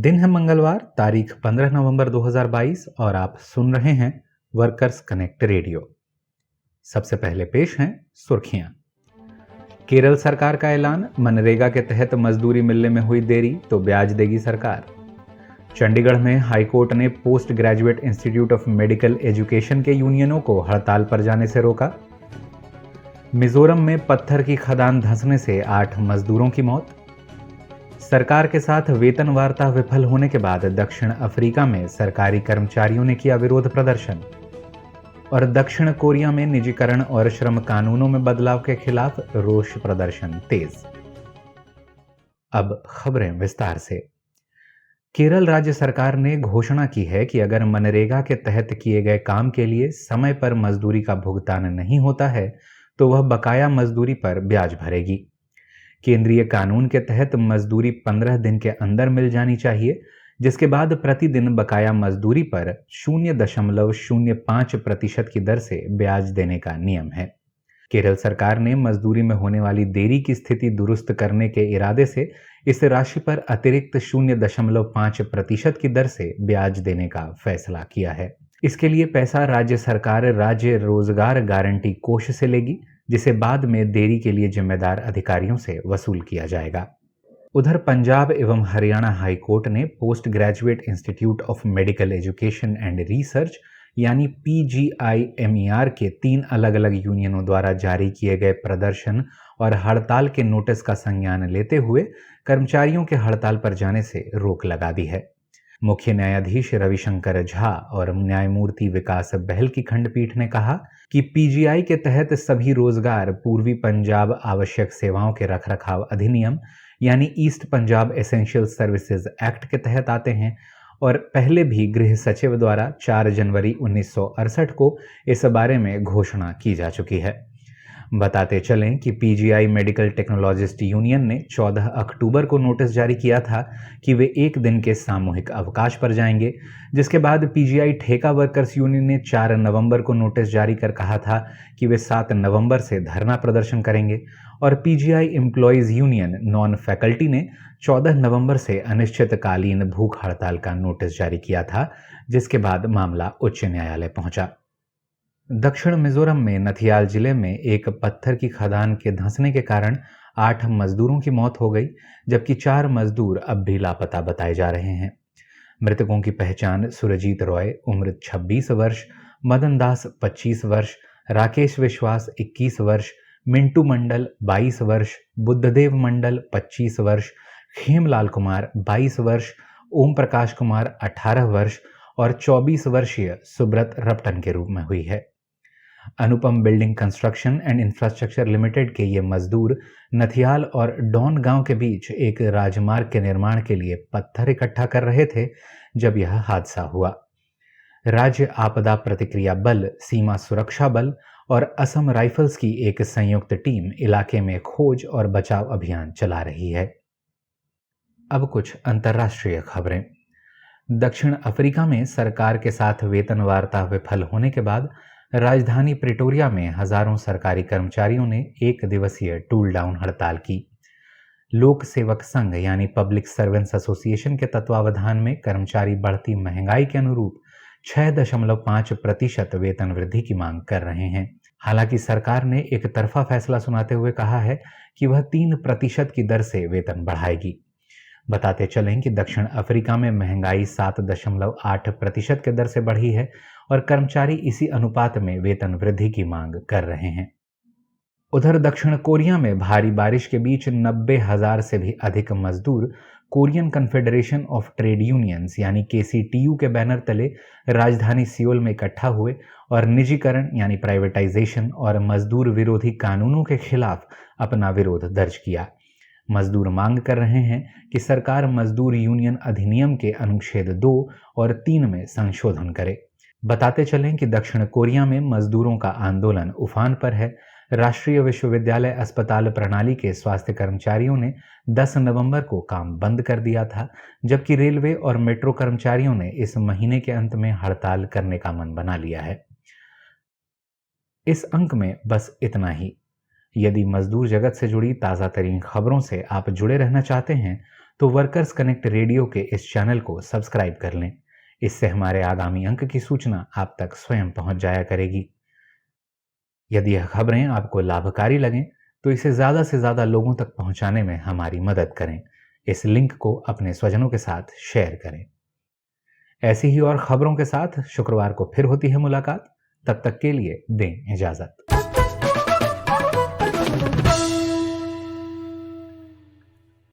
दिन है मंगलवार, तारीख 15 नवंबर 2022 और आप सुन रहे हैं वर्कर्स कनेक्ट रेडियो। सबसे पहले पेश हैं सुर्खियां। केरल सरकार का ऐलान, मनरेगा के तहत मजदूरी मिलने में हुई देरी तो ब्याज देगी सरकार। चंडीगढ़ में हाईकोर्ट ने post graduate institute of medical education के यूनियनों को हड़ताल पर जाने से रोका। मिजोरम में पत्थर की खदान धंसने से 8 मजदूरों की मौत। सरकार के साथ वेतन वार्ता विफल होने के बाद दक्षिण अफ्रीका में सरकारी कर्मचारियों ने किया विरोध प्रदर्शन। और दक्षिण कोरिया में निजीकरण और श्रम कानूनों में बदलाव के खिलाफ रोष प्रदर्शन तेज। अब खबरें विस्तार से। केरल राज्य सरकार ने घोषणा की है कि अगर मनरेगा के तहत किए गए काम के लिए समय पर मजदूरी का भुगतान नहीं होता है तो वह बकाया मजदूरी पर ब्याज भरेगी। केंद्रीय कानून के तहत मजदूरी 15 दिन के अंदर मिल जानी चाहिए, जिसके बाद प्रतिदिन बकाया मजदूरी पर 0.05% की दर से ब्याज देने का नियम है। केरल सरकार ने मजदूरी में होने वाली देरी की स्थिति दुरुस्त करने के इरादे से इस राशि पर अतिरिक्त 0.5% की दर से ब्याज देने का फैसला किया है। इसके लिए पैसा राज्य सरकार राज्य रोजगार गारंटी कोष से लेगी, जिसे बाद में देरी के लिए जिम्मेदार अधिकारियों से वसूल किया जाएगा। उधर पंजाब एवं हरियाणा हाई कोर्ट ने post graduate institute of medical education and research यानी PGIMER के 3 अलग अलग यूनियनों द्वारा जारी किए गए प्रदर्शन और हड़ताल के नोटिस का संज्ञान लेते हुए कर्मचारियों के हड़ताल पर जाने से रोक लगा दी है। मुख्य न्यायाधीश रविशंकर झा और न्यायमूर्ति विकास बहल की खंडपीठ ने कहा कि PGI के तहत सभी रोजगार पूर्वी पंजाब आवश्यक सेवाओं के रखरखाव अधिनियम यानी east Punjab essential services act के तहत आते हैं और पहले भी गृह सचिव द्वारा 4 जनवरी 1968 को इस बारे में घोषणा की जा चुकी है। बताते चलें कि PGI मेडिकल टेक्नोलॉजिस्ट यूनियन ने 14 अक्टूबर को नोटिस जारी किया था कि वे 1 दिन के सामूहिक अवकाश पर जाएंगे, जिसके बाद PGI ठेका वर्कर्स यूनियन ने 4 नवंबर को नोटिस जारी कर कहा था कि वे 7 नवंबर से धरना प्रदर्शन करेंगे और PGI employees union non faculty ने 14 नवंबर से अनिश्चितकालीन भूख हड़ताल का नोटिस जारी किया था, जिसके बाद मामला उच्च न्यायालय पहुंचा। दक्षिण मिजोरम में नथियाल जिले में एक पत्थर की खदान के धंसने के कारण 8 मजदूरों की मौत हो गई, जबकि 4 मजदूर अब भी लापता बताए जा रहे हैं। मृतकों की पहचान सुरजीत रॉय उम्र 26 वर्ष, मदन दास 25 वर्ष, राकेश विश्वास 21 वर्ष, मिंटू मंडल 22 वर्ष, बुद्धदेव मंडल 25 वर्ष, खेमलाल कुमार 22 वर्ष, ओम प्रकाश कुमार 18 वर्ष और 24 वर्षीय सुब्रत रपटन के रूप में हुई है। Anupam building construction and infrastructure limited के ये मजदूर नथियाल और डॉन गांव के बीच एक राजमार्ग के निर्माण के लिए पत्थर इकट्ठा कर रहे थे जब यह हादसा हुआ। राज्य आपदा प्रतिक्रिया बल, सीमा सुरक्षा बल और असम राइफल्स की एक संयुक्त टीम इलाके में खोज और बचाव अभियान चला रही है। अब कुछ अंतर्राष्ट्रीय खबरें। दक्षिण अफ्रीका में सरकार के साथ वेतन वार्ता विफल होने के बाद राजधानी प्रिटोरिया में हजारों सरकारी कर्मचारियों ने 1 दिवसीय टूल डाउन हड़ताल की। लोक सेवक संघ यानी पब्लिक सर्वेंट्स एसोसिएशन के तत्वावधान में कर्मचारी बढ़ती महंगाई के अनुरूप 6.5% वेतन वृद्धि की मांग कर रहे हैं। हालांकि सरकार ने एक तरफा फैसला सुनाते हुए कहा है कि वह 3% की दर से वेतन बढ़ाएगी। बताते चलें कि दक्षिण अफ्रीका में महंगाई 7.8% की दर से बढ़ी है और कर्मचारी इसी अनुपात में वेतन वृद्धि की मांग कर रहे हैं। उधर दक्षिण कोरिया में भारी बारिश के बीच 90,000 से भी अधिक मजदूर Korean confederation of trade unions यानी KCTU के बैनर तले राजधानी सियोल में इकट्ठा हुए और निजीकरण यानी प्राइवेटाइजेशन और मजदूर विरोधी कानूनों के खिलाफ अपना विरोध दर्ज किया। मजदूर मांग कर रहे हैं कि सरकार मजदूर यूनियन अधिनियम के अनुच्छेद 2 और 3 में संशोधन करे। बताते चलें कि दक्षिण कोरिया में मजदूरों का आंदोलन उफान पर है। राष्ट्रीय विश्वविद्यालय अस्पताल प्रणाली के स्वास्थ्य कर्मचारियों ने 10 नवंबर को काम बंद कर दिया था, जबकि रेलवे और मेट्रो कर्मचारियों ने इस महीने के अंत में हड़ताल करने का मन बना लिया है। इस अंक में बस इतना ही। यदि मजदूर जगत से जुड़ी ताज़ा तरीन खबरों से आप जुड़े रहना चाहते हैं तो वर्कर्स कनेक्ट रेडियो के इस चैनल को सब्सक्राइब कर लें। इससे हमारे आगामी अंक की सूचना आप तक स्वयं पहुंच जाया करेगी। यदि यह खबरें आपको लाभकारी लगें तो इसे ज़्यादा से ज़्यादा लोगों तक पहुंचाने में हमारी मदद करें। इस लिंक को अपने स्वजनों के साथ शेयर करें। ऐसी ही और खबरों के साथ शुक्रवार को फिर होती है मुलाकात। तब तक के लिए दें इजाजत।